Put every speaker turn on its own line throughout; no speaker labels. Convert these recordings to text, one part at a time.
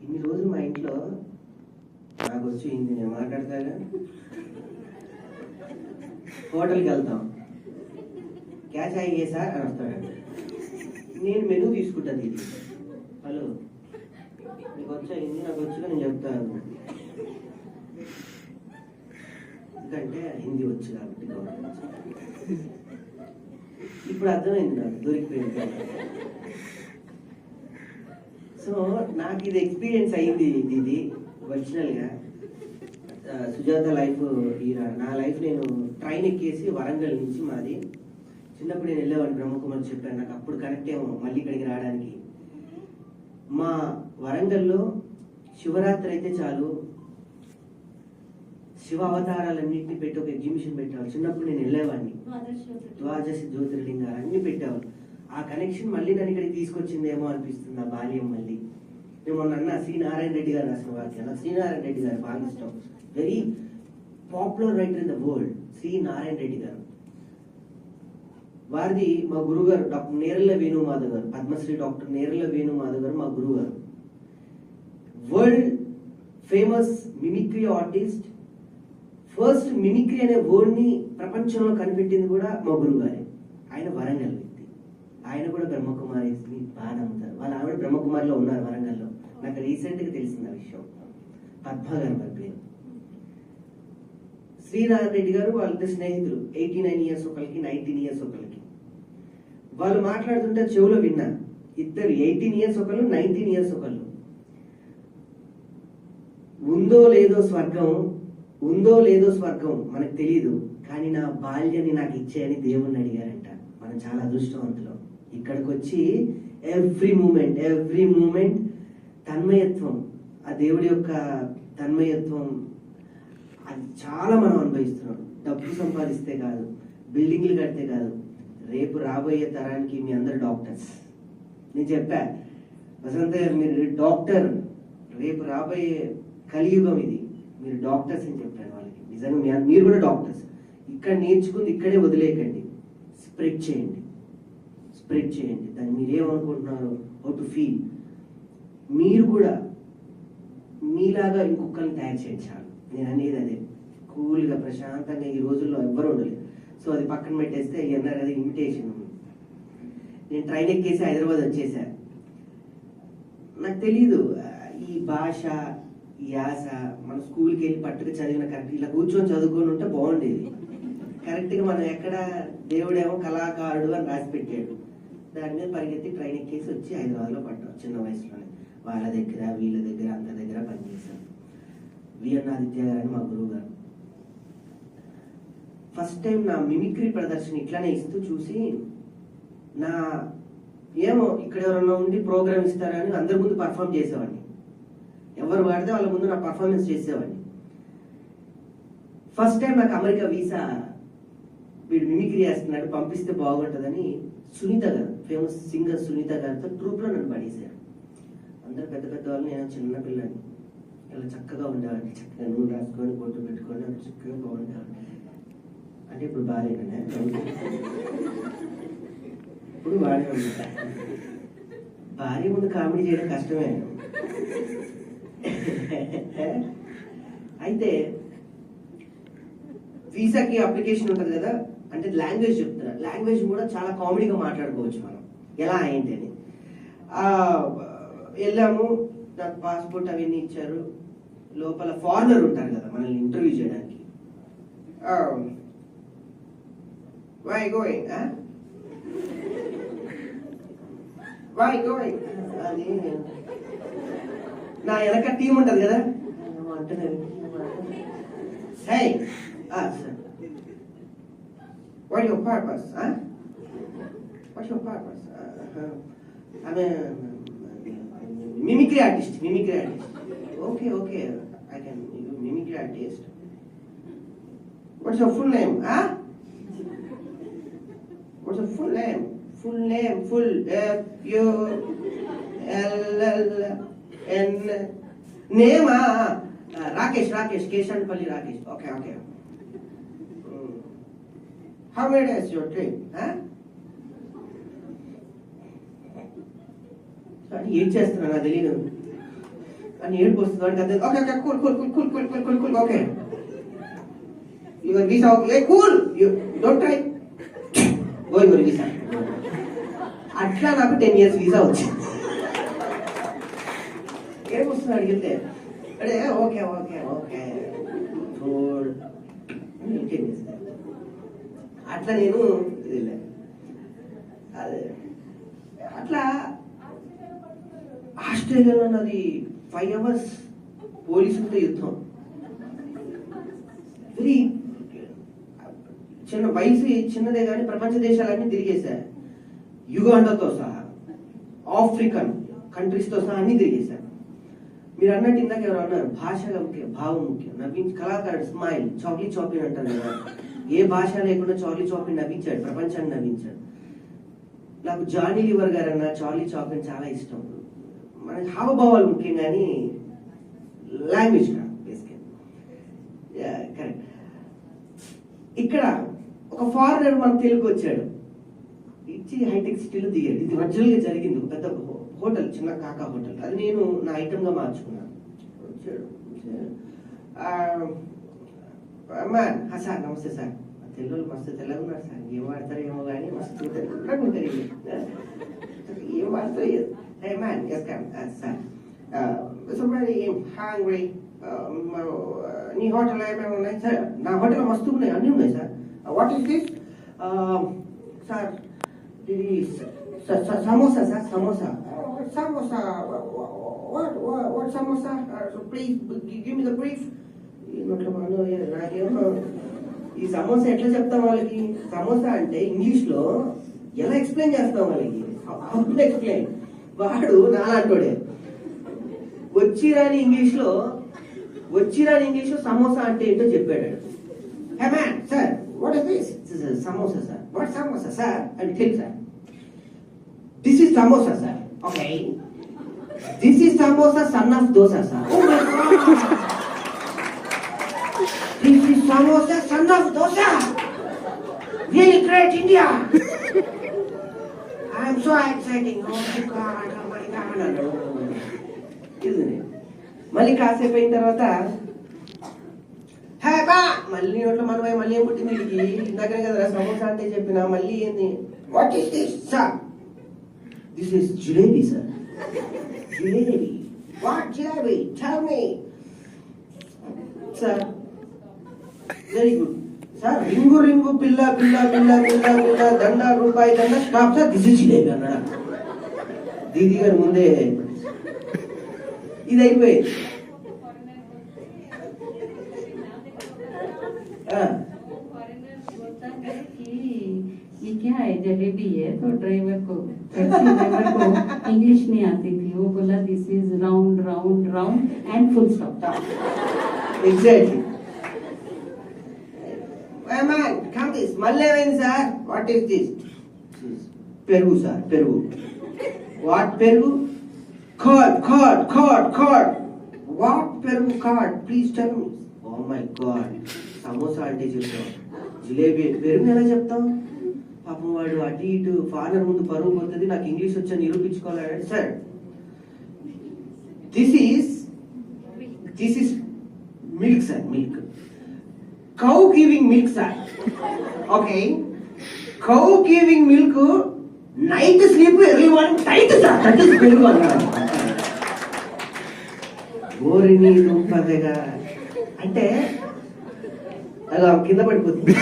ఇన్ని రోజులు మా ఇంట్లో నాకు వచ్చి హిందీ నేను మాట్లాడతాగా. హోటల్కి వెళ్తాం, క్యాచ్ అయ్యే సార్ అని వస్తాడు. నేను మెనూ తీసుకుంటాను. ఇది హలో నీకు వచ్చా హిందీ, నాకు వచ్చుగా నేను చెప్తాను. ఎందుకంటే హిందీ వచ్చు కాబట్టి గవర్నమెంట్. ఇప్పుడు అర్థమైంది నాకు, దొరికిపోయింది. సో నాకు ఇది ఎక్స్పీరియన్స్ అయింది. ఇది ఒరిజినల్గా సుజాత లైఫ్. నా లైఫ్ నేను ట్రైన్ ఎక్కేసి వరంగల్ నుంచి, మాది చిన్నప్పుడు నేను వెళ్ళేవాడిని బ్రహ్మకుమారి చెప్పాను. నాకు అప్పుడు కనెక్ట్ ఏమో మళ్ళీ ఇక్కడికి రావడానికి. మా వరంగల్లో శివరాత్రి అయితే చాలు, శివ అవతారాలన్నింటినీ పెట్టి ఒక ఎగ్జిబిషన్ పెట్టేవాళ్ళు. చిన్నప్పుడు నేను వెళ్ళేవాడిని. ద్వాదశ జ్యోతిర్లింగాలు అన్ని పెట్టేవాళ్ళు. ఆ కనెక్షన్ మళ్ళీ నన్ను ఇక్కడికి తీసుకొచ్చిందేమో అనిపిస్తుంది. ఆ బాల్యం మళ్ళీ. నేను మొన్న అన్న శ్రీ నారాయణ రెడ్డి గారు రాసిన వాక్యం. నాకు శ్రీ నారాయణ రెడ్డి గారు బాగా ఇష్టం. Very popular writer in the world Shri Narayana Reddy గారు. వారిది మా గురువు గారు డాక్టర్ నేరళ్ళ వేణుమాధవ్ గారు, పద్మశ్రీ డాక్టర్ నేరళ్ళ వేణుమాధవ్ గారు మా గురువు గారు. World famous mimicry artist. First mimicry అనే వర్డ్ ని ప్రపంచంలో కనిపెట్టింది కూడా మా గురువు గారే. ఆయన వరంగల్ వ్యక్తి. ఆయన కూడా బ్రహ్మకుమారి బాగా నమ్ముతారు. వాళ్ళ ఆవిడ బ్రహ్మకుమారిలో ఉన్నారు వరంగల్లో. నాకు రీసెంట్ గా తెలిసింది ఆ విషయం. పద్మ గారు వారి పేరు. శ్రీనారాయణ రెడ్డి గారు వాళ్ళిద్దరు స్నేహితులు. 89 years ఒకరికి, 19 years ఒకరికి. వాళ్ళు మాట్లాడుతుంటే చెవులో విన్నా. ఇద్దరు 18 years ఒకళ్ళు, 19 years ఒకళ్ళు. ఉందో లేదో స్వర్గం, ఉందో లేదో స్వర్గం మనకు తెలియదు, కానీ నా బాల్యాన్ని నాకు ఇచ్చేయని దేవుణ్ణి అడిగారంట. మనం చాలా అదృష్టవంతులం. ఇక్కడికి వచ్చి ఎవ్రీ మూమెంట్ తన్మయత్వం, ఆ దేవుడి యొక్క తన్మయత్వం, అది చాలా మనం అనుభవిస్తున్నాం. డబ్బు సంపాదిస్తే కాదు, బిల్డింగ్లు కడితే కాదు, రేపు రాబోయే తరానికి మీ అందరు డాక్టర్స్. నేను చెప్పా వసంత గారు, మీరు డాక్టర్, రేపు రాబోయే కలియుగం ఇది, మీరు డాక్టర్స్ అని చెప్పాను వాళ్ళకి. నిజంగా మీరు కూడా డాక్టర్స్. ఇక్కడ నేర్చుకుంది ఇక్కడే వదిలేయకండి, స్ప్రెడ్ చేయండి. దాన్ని మీరేమనుకుంటున్నారు, హౌ టు ఫీల్. మీరు కూడా మీలాగా ఇంకొకరిని తయారు చేయండి చాలు. నేను అనేది అదే. కూల్గా ప్రశాంతంగా ఈ రోజుల్లో ఎవ్వరు ఉండలేదు. సో అది పక్కన పెట్టేస్తే అన్నారు కదా ఇమిటేషన్. నేను ట్రైన్ ఎక్కేసి హైదరాబాద్ వచ్చేసా. నాకు తెలీదు ఈ భాష, ఈ యాస. మన స్కూల్కి వెళ్ళి పట్టుకు చదివిన కరెక్ట్ ఇలా కూర్చొని చదువుకొని ఉంటే బాగుండేది. కరెక్ట్గా మనం ఎక్కడ దేవుడేమో కళాకారుడు అని రాసి పెట్టాడు. దాని మీద పరిగెత్తి ట్రైన్ ఎక్కేసి వచ్చి హైదరాబాద్లో పట్టాం చిన్న వయసులోనే. వాళ్ళ దగ్గర వీళ్ళ దగ్గర అంత దగ్గర పనిచేశాను. విఎన్ ఆదిత్య గారు మా గురువు గారు. ఫస్ట్ టైం నా మిమిక్రీ ప్రదర్శన ఇట్లానే ఇస్తూ చూసి, నా ఏమో ఇక్కడ ఎవరన్నా ఉండి ప్రోగ్రామ్ ఇస్తారని అందరి ముందు పర్ఫామ్ చేసేవాడిని. ఎవరు వాడితే వాళ్ళ ముందు నా పర్ఫార్మెన్స్ చేసేవాడిని. ఫస్ట్ టైం నాకు అమెరికా వీసా, వీడు మిమిక్రీ చేస్తున్నాడు పంపిస్తే బాగుంటుందని సునీత గారు, ఫేమస్ సింగర్ సునీత గారితో ట్రూప్లో నన్ను పడేశారు. అందరు పెద్ద పెద్ద వాళ్ళు, నేను చిన్న పిల్లని. ఇలా చక్కగా ఉండేవాడిని. చక్కగా నూనె రాసుకొని బొట్టు పెట్టుకొని చక్కగా బాగుండేవాడిని. అంటే ఇప్పుడు బాగాలేదండి, ఇప్పుడు బాగానే ఉంది. భార్య ముందు కామెడీ చేయడం కష్టమే. అయితే వీసాకి అప్లికేషన్ ఉంటుంది కదా, అంటే లాంగ్వేజ్ చెప్తున్నా. లాంగ్వేజ్ కూడా చాలా కామెడీగా మాట్లాడుకోవచ్చు మనం, ఎలా ఏంటి అని. వెళ్ళాము, నాకు పాస్పోర్ట్ అవన్నీ ఇచ్చారు. లోపల ఫారినర్ ఉంటారు కదా మనల్ని ఇంటర్వ్యూ చేయడానికి. Why going? Why going? అది నా వెనక టీం ఉంటుంది కదా అంటున్నారు. Hey, sir. What's your purpose? What's your purpose? I'm a mimicry artist. Okay. I can do mimicry artist. What's your full name? What's your full name? Full F-U-L-L-N. Name? Rakesh, Keshanpalli Rakesh. Okay. How many days your trip? ఏం చేస్తున్నా నాకు తెలియదు. అని ఏడుపు వస్తుంది వాడికి అర్థం. Okay okay cool cool cool cool cool cool cool cool okay your visa okay cool don't try go your visa. అట్లా నాకు 10 years వీసా వచ్చింది. ఏడుపు వస్తుంది అడిగితే అడే ఓకే ఓకే ఓకే అట్లా నేను ఇది అదే అట్లా ఆస్ట్రేలియాలో నాది 5 hours పోలీసులతో యుద్ధం. వెరీ చిన్న వయసు చిన్నదే కానీ ప్రపంచ దేశాలన్నీ తిరిగేశా. యుగాండాతో సహా ఆఫ్రికన్ కంట్రీస్తో సహా అన్ని తిరిగేశా. మీరు అన్నట్టు ఇందాక ఎవరు అన్నారు భాషగా ముఖ్యం, భావం ముఖ్యం. నవ్వించి కళాకారుడు స్మైల్ చార్లీ చాప్లిన్ అంటారు కదా, ఏ భాష లేకుండా చార్లీ చాప్లిన్ నవ్వించాడు, ప్రపంచాన్ని నవ్వించాడు. నాకు జానీ లీవర్ గారు అన్న చార్లీ చాప్లిన్ చాలా ఇష్టం. మనకి హావభావాలు ముఖ్యం కానీ లాంగ్వేజ్ కాదు బేసిక్. కరెక్ట్. ఇక్కడ ఒక ఫారినర్ మన తెలుగు వచ్చాడు, ఇచ్చి హైటెక్ సిటీలో దిగాడు. ఇది ఒరిజినల్గా జరిగింది. ఒక పెద్ద హోటల్, చిన్న కాకా హోటల్, అది నేను నా ఐటమ్గా మార్చుకున్నాను. వచ్చాడు సార్ నమస్తే సార్, తెలుగులో మస్తు తెల్లగా ఉన్నారు సార్, ఏం వాడతారో ఏమో కానీ మస్తు తెల్లగా ఉంటారు, ఏం వాడతారో. Hey man, yes come, sir. So very hungry. నీ హోటల్ ఏమేమి ఉన్నాయి సార్? నా హోటల్ మస్తు ఉన్నాయి, అన్నీ ఉన్నాయి sir. What is this? Sir ఇది samosa sir, samosa. Samosa what samosa? Please give me the brief. నాకేమో ఈ సమోసా ఎట్లా చెప్తాం వాళ్ళకి? సమోసా అంటే ఇంగ్లీష్ లో ఎలా ఎక్స్ప్లెయిన్ చేస్తాం వాళ్ళకి? How to explain? వాడు నాలాంటోడే వచ్చిరాని ఇంగ్లీష్ లో సమోసా అంటే ఏంటో చెప్పాడు. Hey man sir what is this? Samosa sir. What samosa sir? అని tell sir. This is samosa sir. Okay, this is samosa son of dosa sir. Oh my god, this is samosa son of dosa. Really great India. I'm so exciting. Oh my God, oh my God. మళ్ళీ కాసేపు అయిన తర్వాత హే బా మళ్ళీ నోట్లో మనమై మళ్ళీ ఏం పుట్టింది వీడికి? ఇందాకనే కదా సమోసా అంటే చెప్పిన, మళ్ళీ ఏంది? What is this sir? This is jalebi sir. Jalebi? What jalebi? Tell me sir. Very good sir. Ring ring పిల్ల పిల్ల పిల్ల పిల్ల పిల్ల దండ రూపాయి దండ stop sir. This is jalebi అన్నాడు. దీది గారు ముందే ఇది అయిపోయింది.
ये क्या है? जलेबी है। तो ड्राइवर को इंग्लिश नहीं आती थी, वो बोला this is round round round and full stop.
Exactly. man come this malleven sir. What is this? Peru sir, Peru. What Peru? Curd. What Peru curd? Please tell me. Oh my God. Samosa అంటే చెప్తాం, జిలేబీ పెరుగు ఎలా చెప్తాం? పాపం వాడు అటు ఇటు father ముందు పరువు పోతుంది, నాకు ఇంగ్లీష్ వచ్చా నిరూపించుకోవాలి. Sir this is milk sir, milk. Cow giving milk sir. Okay, cow giving milk, night sleep early morning tight sir. That is పెరుగు అన్నాడు. గోరిని దుంపదగా అంటే అలా కింద పడిపోతుంది.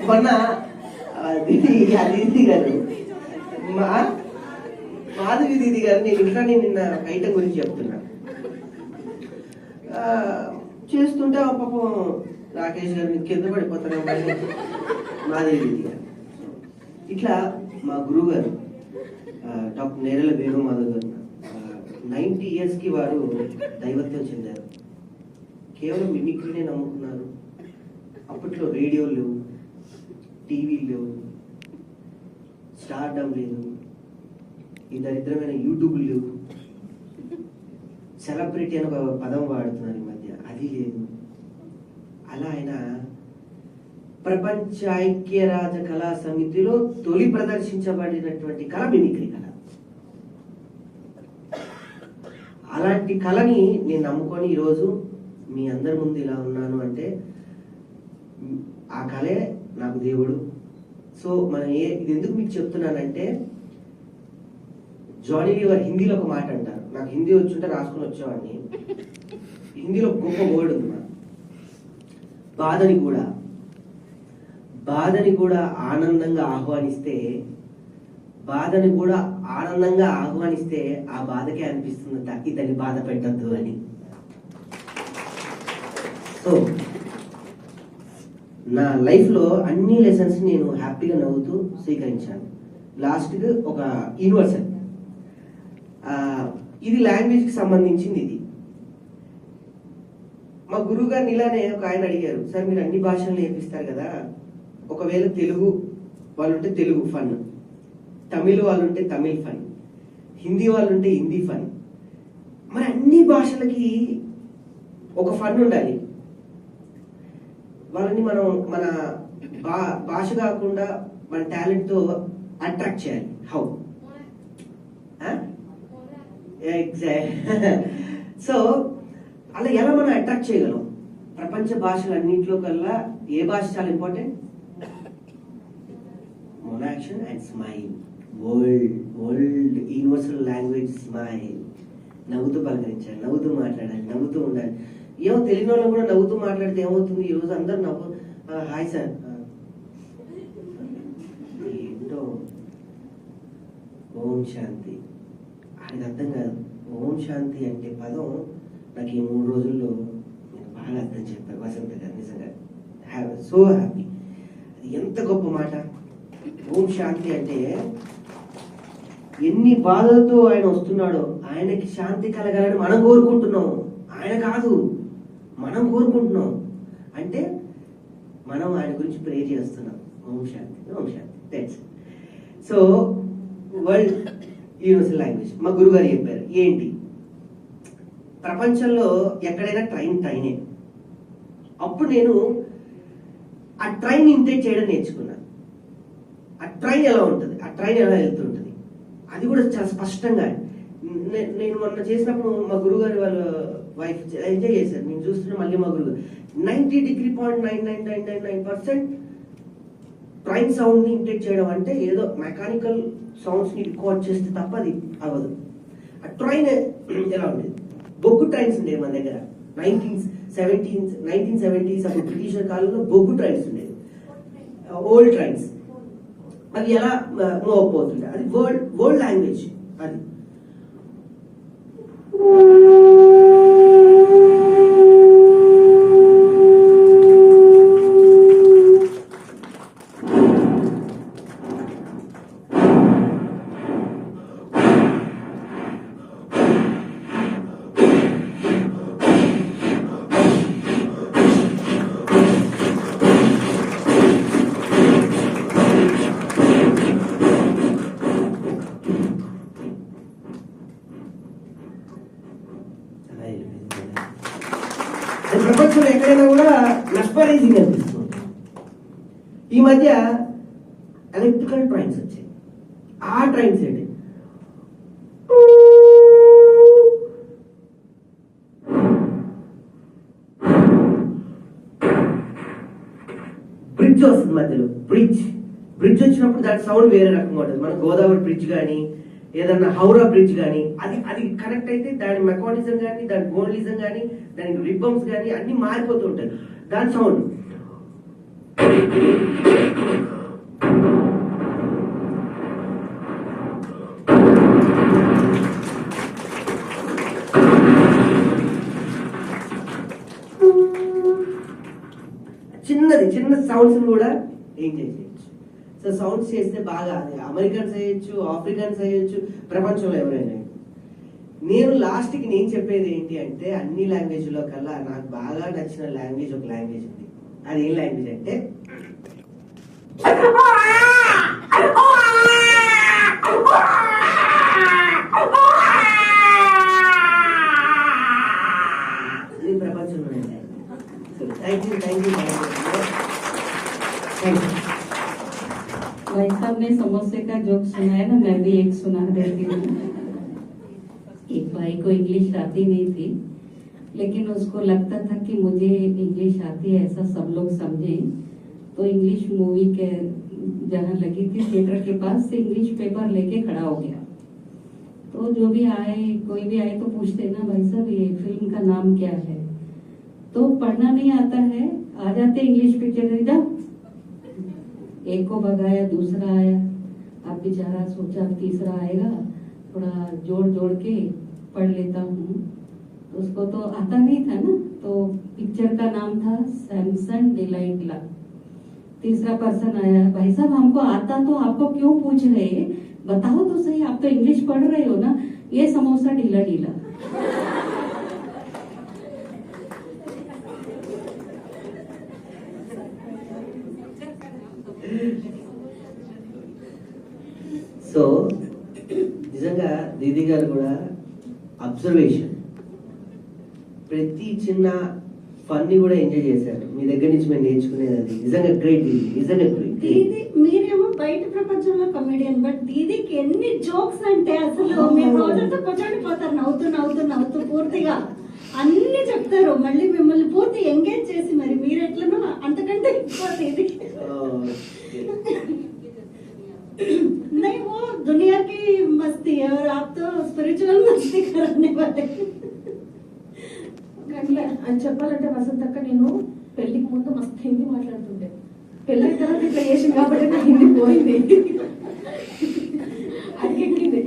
మొన్న దీది గారు మాధవి దీది గారు నేను ఇంకా నిన్న ఐటమ్ గురించి చెప్తున్నా చేస్తుంటే పాపం రాకేష్ గారు కింద పడిపోతారు మాధవి దీది గారు. ఇట్లా మా గురువు గారు డాక్టర్ నేరల వేణుమాధవ్ గారు 90 years కి వారు దైవత్వం చెందారు. కేవలం మిమిక్రీనే నమ్ముకున్నారు. అప్పట్లో రేడియోలు లేవు, టీవీలు లేవు, స్టార్డమ్ లేదు, ఈ దరిద్రమైన యూట్యూబ్ లేవు, సెలబ్రిటీ అని ఒక పదం వాడుతున్నారు ఈ మధ్య, అది లేదు. అలా ఆయన ప్రపంచ ఐక్యరాజ్య కళా సమితిలో తొలి ప్రదర్శించబడినటువంటి కళ మిమిక్రీ కళ. అలాంటి కళని నేను నమ్ముకొని ఈరోజు మీ అందరి ముందు ఇలా ఉన్నాను అంటే ఆ కళే నాకు దేవుడు. సో మనం ఇది ఎందుకు మీకు చెప్తున్నానంటే, జానీ లీవర్ హిందీలో ఒక మాట అంటారు, నాకు హిందీ వచ్చుంటే రాసుకుని వచ్చేవాడిని. హిందీలో గొప్ప వర్డ్ ఉంది, బాధని కూడా ఆనందంగా ఆహ్వానిస్తే, ఆ బాధకే అనిపిస్తుందట ఇతని బాధ పెట్టద్దు అని. సో నా లైఫ్లో అన్ని లెసన్స్ నేను హ్యాపీగా నవ్వుతూ స్వీకరించాను. లాస్ట్కి ఒక యూనివర్సల్, ఇది లాంగ్వేజ్కి సంబంధించింది. ఇది మా గురువు గారిని ఇలానే ఒక ఆయన అడిగారు, సార్ మీరు అన్ని భాషలు నేర్పిస్తారు కదా, ఒకవేళ తెలుగు వాళ్ళు ఉంటే తెలుగు ఫన్, తమిళ్ వాళ్ళు ఉంటే తమిళ్ ఫన్, హిందీ వాళ్ళు ఉంటే హిందీ ఫన్, మరి అన్ని భాషలకి ఒక ఫన్ ఉండాలి. వాళ్ళని మనం మన భాష కాకుండా మన టాలెంట్తో అట్రాక్ట్ చేయాలి. హౌ? సో అలా ఎలా మనం అట్రాక్ట్ చేయగలం? ప్రపంచ భాషలు అన్నింటిలో కల్లా ఏ భాష చాలా ఇంపార్టెంట్? మోనాక్షన్ and smile. World universal language smile. నవ్వుతూ పలకరించాలి, నవ్వుతూ మాట్లాడాలి, నవ్వుతూ ఉండాలి. ఏమో తెలియని వాళ్ళు కూడా నవ్వుతూ మాట్లాడితే ఏమవుతుంది, ఈరోజు అందరు నవ్వు హాయ్ సార్ ఏంటో ఓం శాంతి ఆయనకు అర్థం కాదు. ఓం శాంతి అంటే పదం నాకు ఈ 3 రోజుల్లో నేను బాగా అర్థం చెప్పారు వసంత గారు. నిజంగా సో హ్యాపీ. అది ఎంత గొప్ప మాట. ఓం శాంతి అంటే ఎన్ని బాధలతో ఆయన వస్తున్నాడో ఆయనకి శాంతి కలగాలని మనం కోరుకుంటున్నాం, ఆయన కాదు మనం కోరుకుంటున్నాం. అంటే మనం ఆయన గురించి ప్రే చేస్తున్నాం. Om Shanti, Om Shanti. That's so world universal language. మా గురుగారు చెప్పారు ఏంటి, ప్రపంచంలో ఎక్కడైనా ట్రైనే. అప్పుడు నేను ఆ ట్రైన్ ఇంటేక్ చేయడం నేర్చుకున్నాను. ఆ ట్రైన్ ఎలా ఉంటుంది, ఆ ట్రైన్ ఎలా వెళ్తుంటుంది, అది కూడా చాలా స్పష్టంగా. నేను మొన్న చేసినప్పుడు మా గురుగారు వాళ్ళ వైఫ్ ఎంజాయ్ చేశారు. నేను చూస్తున్నా మళ్ళీ మా గురుగారు 90.9999% ట్రైన్ సౌండ్ ని ఇంటేక్ చేయడం అంటే ఏదో మెకానికల్ సౌండ్స్ ని రికార్డ్ చేస్తే తప్ప అది అవ్వదు. ఆ ట్రైన్ ఎలా ఉండేది, బొగ్గు ట్రైన్స్ ఉండేవి మన దగ్గర. 1970s అప్పుడు బ్రిటిషర్ కాలంలో బొగ్గు ట్రైన్స్ ఉండేవి, ఓల్డ్ ట్రైన్స్. అవి ఎలా మూవ్ అయిపోతుండే, అది వరల్డ్ లాంగ్వేజ్. అది ప్రపంచంలో ఎక్కడైనా కూడా మెస్పరైజింగ్ అనిపిస్తుంది. ఈ మధ్య ఎలక్ట్రికల్ ట్రైన్స్ వచ్చాయి. ఆ ట్రైన్స్ ఏంటి, బ్రిడ్జ్ వస్తుంది మధ్యలో. బ్రిడ్జ్ వచ్చినప్పుడు దాని సౌండ్ వేరే రకంగా ఉంటుంది. మన గోదావరి బ్రిడ్జ్ కానీ ఏదన్నా హౌరా బ్రిడ్జ్ కానీ అది కనెక్ట్ అయితే దాని మెకానిజం కానీ దాని గోనలిజం కానీ దాని రిబ్బమ్స్ కానీ అన్ని మారిపోతూ ఉంటాయి. దాని సౌండ్ చిన్న సౌండ్స్ కూడా ఏం చేయొచ్చు. సో సౌండ్స్ చేస్తే బాగా అమెరికన్స్ అయ్యొచ్చు, ఆఫ్రికన్స్ అయ్యొచ్చు, ప్రపంచంలో ఎవరైనా. నేను లాస్ట్కి నేను చెప్పేది ఏంటి అంటే, అన్ని లాంగ్వేజ్లో కల్లా నాకు బాగా నచ్చిన లాంగ్వేజ్ ఒక లాంగ్వేజ్ ఉంది. అది ఏం లాంగ్వేజ్ అంటే ప్రపంచంలో. Thank you.
भाई साहब ने समोसे का जोक सुनाया ना, मैं भी एक सुना देती हूँ। एक बार भाई को इंग्लिश आती नहीं थी, लेकिन उसको लगता था कि मुझे इंग्लिश आती है ऐसा सब लोग समझे, तो इंग्लिश मूवी के जहाँ लगी थी थिएटर के पास से इंग्लिश पेपर लेके खड़ा हो गया। तो जो भी आए, कोई भी आए तो पूछते ना, भाई साहब ये फिल्म का नाम क्या है? तो पढ़ना नहीं आता है, आ जाते इंग्लिश पिक्चर, जाओ। एक को भगाया, दूसरा आया, अब बेचारा सोचा अब तीसरा आएगा, थोड़ा जोड़ जोड़ के पढ़ लेता हूँ। तो उसको तो आता नहीं था ना, तो पिक्चर का नाम था सैमसन डिलाइट ला। तीसरा पर्सन आया, भाई साहब हमको आता तो आपको क्यों पूछ रहे हैं, बताओ तो सही, आप तो इंग्लिश पढ़ रहे हो ना, ये समोसा ढीला ढीला।
సో నిజంగా దీది గారు కూడా అబ్జర్వేషన్, ప్రతి చిన్న ఫన్ని కూడా ఎంజాయ్ చేశారు. మీ దగ్గర నుంచి మేము నేర్చుకునేది అది నిజంగా గ్రేట్. దీది నిజంగా గ్రేట్.
దీది మీరేమో బయట ప్రపంచంలో కమెడియన్, బట్ దీదికి ఎన్ని జోక్స్ అంటే అసలు మీరు రోజంతా కూర్చొనిపోతారు నవ్వుతూ నవ్వుతూ నవ్వుతూ, పూర్తిగా అన్ని చెప్తారు, మళ్ళీ మిమ్మల్ని పూర్తి ఎంగేజ్ చేసి, మరి మీరు ఎట్లనో అంతకంటే ఎక్కువ దీది. नहीं वो दुनिया की मस्ती है और आप तो स्पिरिचुअल मस्ती कराने वाले.
అని చెప్పాలంటే వసంతక్క, నేను పెళ్లికి ముందు మస్తు హిందీ మాట్లాడుతుండే, పెళ్ళైన తర్వాత ఇట్లా చేసింది కాబట్టి నా హిందీ పోయింది, అది ఎక్కింది.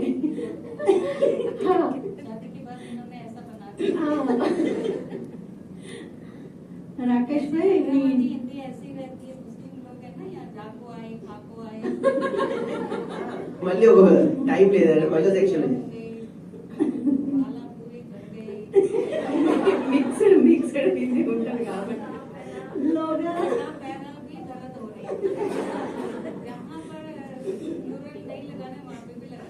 राकेश भाई
हिंदी ऐसी रहती है, मुस्लिम लोग है ना, यहाँ जाको आए खाको आए,
మళ్ళీ ఒక టైం లేదండి, మళ్ళీ సెక్షన్
वाला पूरे कर गए,
మిక్స్డ్ హిందీ ఉంటుంది కాబట్టి
लोग
पैरल भी दर्द हो रही है, जहाँ पर यूरल नहीं लगाने वहाँ पे भी लगा।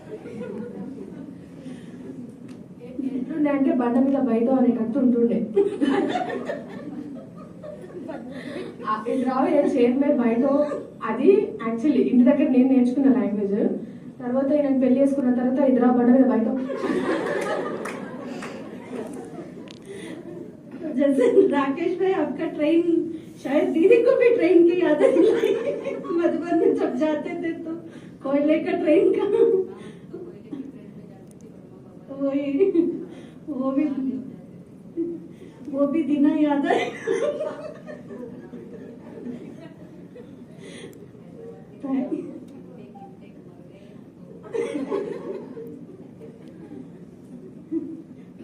ఎట్లుండే అంటే బండ మీద బయట అనేటట్టు ఉంటుండే. ఇది రావే చైర్ మీద బయట, అది యాక్చువల్లీ ఇంటి దగ్గర నేను నేర్చుకున్న లాంగ్వేజ్. తర్వాత నేను పెళ్లి చేసుకున్న తర్వాత ఇద్దరు బండ మీద బయట.
जैसे राकेश भाई आपका ट्रेन शायद दीदी को भी ट्रेन की आदत दिलाई. मधुबन में जब जाते थे तो कोयले का ट्रेन का वही, वो भी दिन याद है.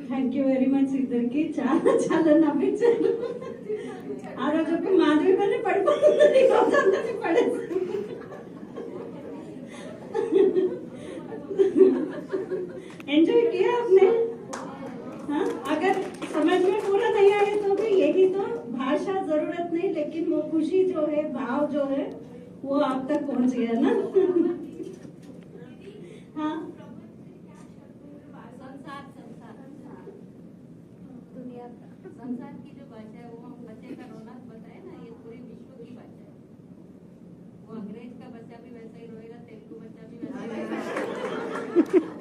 థ్యాంక్ యూ వెరీ మచ్ ఇద్దరికి, చాలా చాలా నవ్వించారు. ఆ రోజు ఒక మాధవి పని పడిపోతుంది, అందరినీ పడేసి. एंजॉय किया आपने? हाँ, अगर समझ में पूरा नहीं आए तो भी यही तो भाषा, जरूरत नहीं, लेकिन वो खुशी जो है, भाव जो है, वो आप तक पहुंच गया ना. हाँ,
संसार की जो भाषा है वो हम बच्चे का रौनक बताए ना, ये पूरे विश्व की भाषा है। वो अंग्रेज का बच्चा भी वैसा ही रोएगा, तेलुगु बच्चा भी वैसा ही रोएगा।